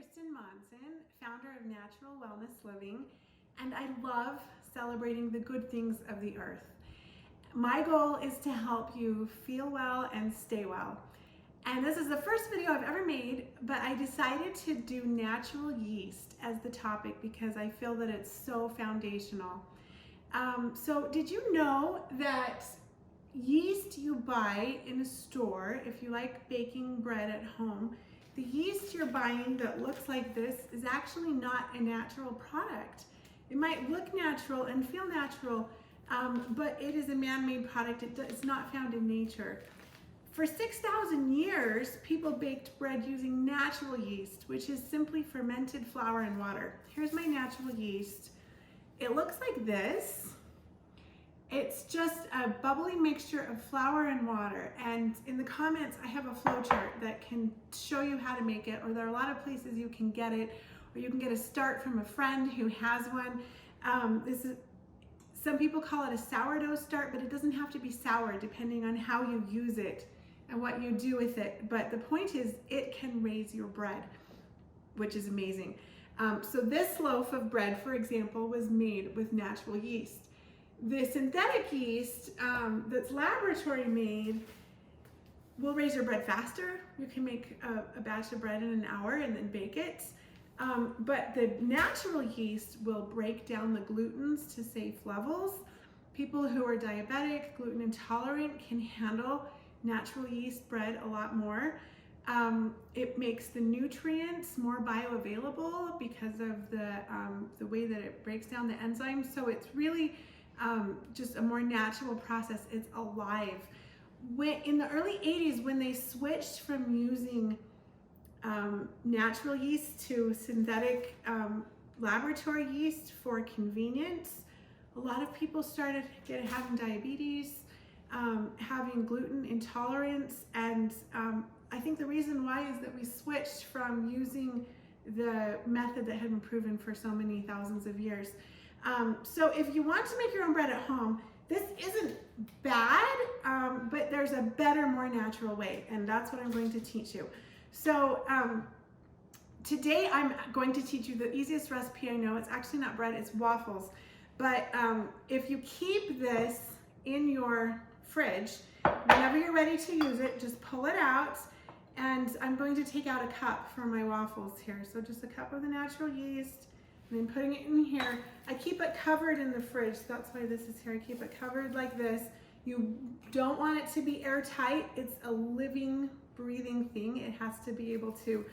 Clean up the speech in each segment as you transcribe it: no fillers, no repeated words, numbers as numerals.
Kirsten Monson, founder of Natural Wellness Living, and I love celebrating the good things of the earth. My goal is to help you feel well and stay well. And this is the first video I've ever made, but I decided to do natural yeast as the topic because I feel that it's so foundational. So did you know that yeast you buy in a store, if you like baking bread at home, the yeast you're buying that looks like this is actually not a natural product. It might look natural and feel natural, but it is a man-made product. It's not found in nature. For 6,000 years, people baked bread using natural yeast, which is simply fermented flour and water. Here's my natural yeast. It looks like this. It's just a bubbly mixture of flour and water. And in the comments, I have a flow chart that can show you how to make it, or there are a lot of places you can get it, or you can get a start from a friend who has one. Some people call it a sourdough start, but it doesn't have to be sour depending on how you use it and what you do with it. But the point is, it can raise your bread, which is amazing. So this loaf of bread, for example, was made with natural yeast. The synthetic yeast that's laboratory made will raise your bread faster. You can make a batch of bread in an hour and then bake it. But the natural yeast will break down the glutens to safe levels. People who are diabetic, gluten intolerant can handle natural yeast bread a lot more. It makes the nutrients more bioavailable because of the way that it breaks down the enzymes. So it's really just a more natural process. It's alive. In the early 80s, when they switched from using natural yeast to synthetic laboratory yeast for convenience, a lot of people started having diabetes, having gluten intolerance, and I think the reason why is that we switched from using the method that had been proven for so many thousands of years. So if you want to make your own bread at home, this isn't bad, but there's a better, more natural way, and that's what I'm going to teach you. So today I'm going to teach you the easiest recipe I know. It's actually not bread, it's waffles. But if you keep this in your fridge, whenever you're ready to use it, just pull it out, and I'm going to take out a cup for my waffles here. So just a cup of the natural yeast, and then putting it in here. I keep it covered in the fridge, so that's why this is here. I keep it covered like this. You don't want it to be airtight. It's a living, breathing thing. It has to be able to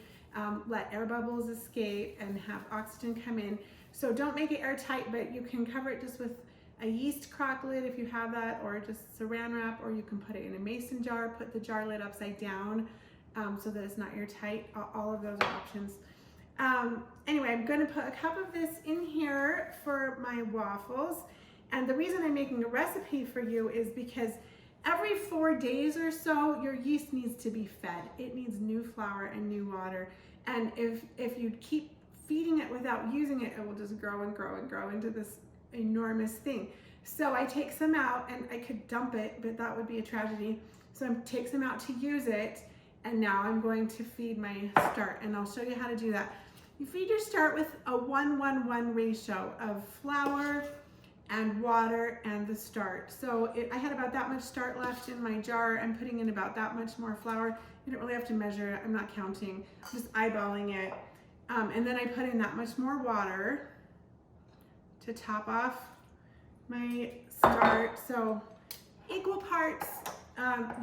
let air bubbles escape and have oxygen come in. So don't make it airtight, but you can cover it just with a yeast crock lid if you have that, or just saran wrap, or you can put it in a mason jar, put the jar lid upside down so that it's not airtight. All of those are options. Anyway, I'm going to put a cup of this in here for my waffles. And the reason I'm making a recipe for you is because every 4 days or so, your yeast needs to be fed. It needs new flour and new water. And if you keep feeding it without using it, it will just grow and grow and grow into this enormous thing. So I take some out, and I could dump it, but that would be a tragedy. So I take some out to use it. And now I'm going to feed my start, and I'll show you how to do that. You feed your start with a 1-1-1 ratio of flour and water and the start. So I had about that much start left in my jar. I'm putting in about that much more flour. You don't really have to measure it. I'm not counting, I'm just eyeballing it. And then I put in that much more water to top off my start. So equal parts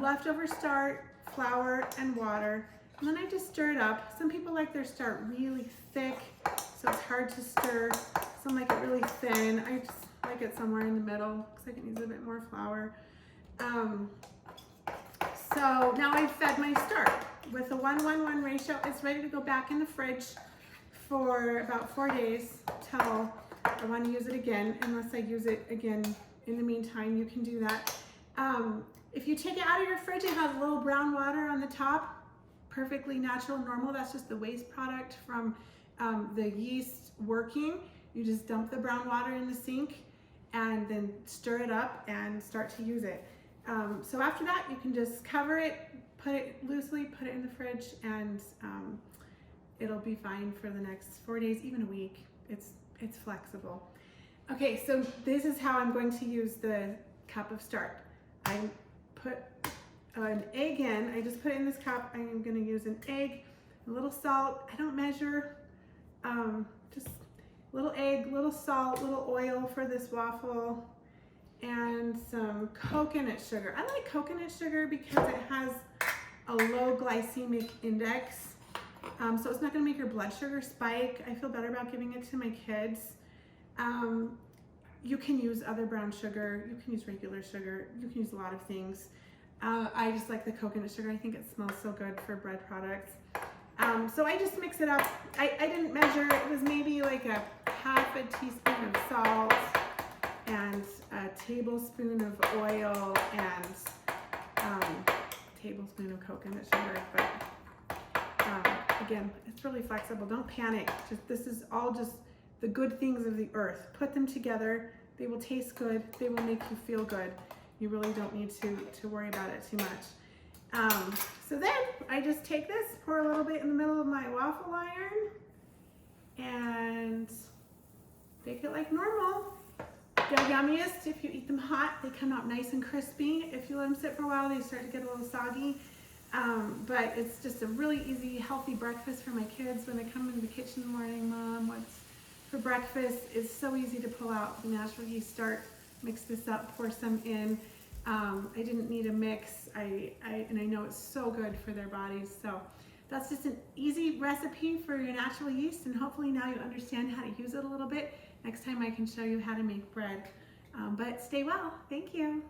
leftover start, flour and water, and then I just stir it up. Some people like their start really thick, so it's hard to stir. Some like it really thin. I just like it somewhere in the middle. Looks like it needs a bit more flour. So now I've fed my start with a 1-1-1 ratio. It's ready to go back in the fridge for about 4 days till I want to use it again. Unless I use it again in the meantime, you can do that. If you take it out of your fridge, it has a little brown water on the top, perfectly natural, normal. That's just the waste product from the yeast working. You just dump the brown water in the sink and then stir it up and start to use it. So after that, you can just cover it, put it loosely, put it in the fridge, and it'll be fine for the next 4 days, even a week. It's flexible. Okay, so this is how I'm going to use the cup of start. I put an egg in. I just put it in this cup. I am going to use an egg, a little salt. I don't measure. Just little egg, little salt, little oil for this waffle, and some coconut sugar. I like coconut sugar because it has a low glycemic index. So it's not going to make your blood sugar spike. I feel better about giving it to my kids. You can use other brown sugar. You can use regular sugar. You can use a lot of things. I just like the coconut sugar. I think it smells so good for bread products. So I just mix it up. I didn't measure. It was maybe like a half a teaspoon of salt and a tablespoon of oil and tablespoon of coconut sugar. But again, it's really flexible. Don't panic. This is all just the good things of the earth. Put them together. They will taste good. They will make you feel good. You really don't need to worry about it too much. So then I just take this, pour a little bit in the middle of my waffle iron, and bake it like normal. They're yummiest if you eat them hot. They come out nice and crispy. If you let them sit for a while, they start to get a little soggy. But it's just a really easy, healthy breakfast for my kids when they come into the kitchen in the morning. Mom, what's for breakfast? It's so easy to pull out the natural yeast start, mix this up, pour some in. I didn't need a mix. And I know it's so good for their bodies. So that's just an easy recipe for your natural yeast, and hopefully now you understand how to use it a little bit. Next time I can show you how to make bread. But stay well. Thank you.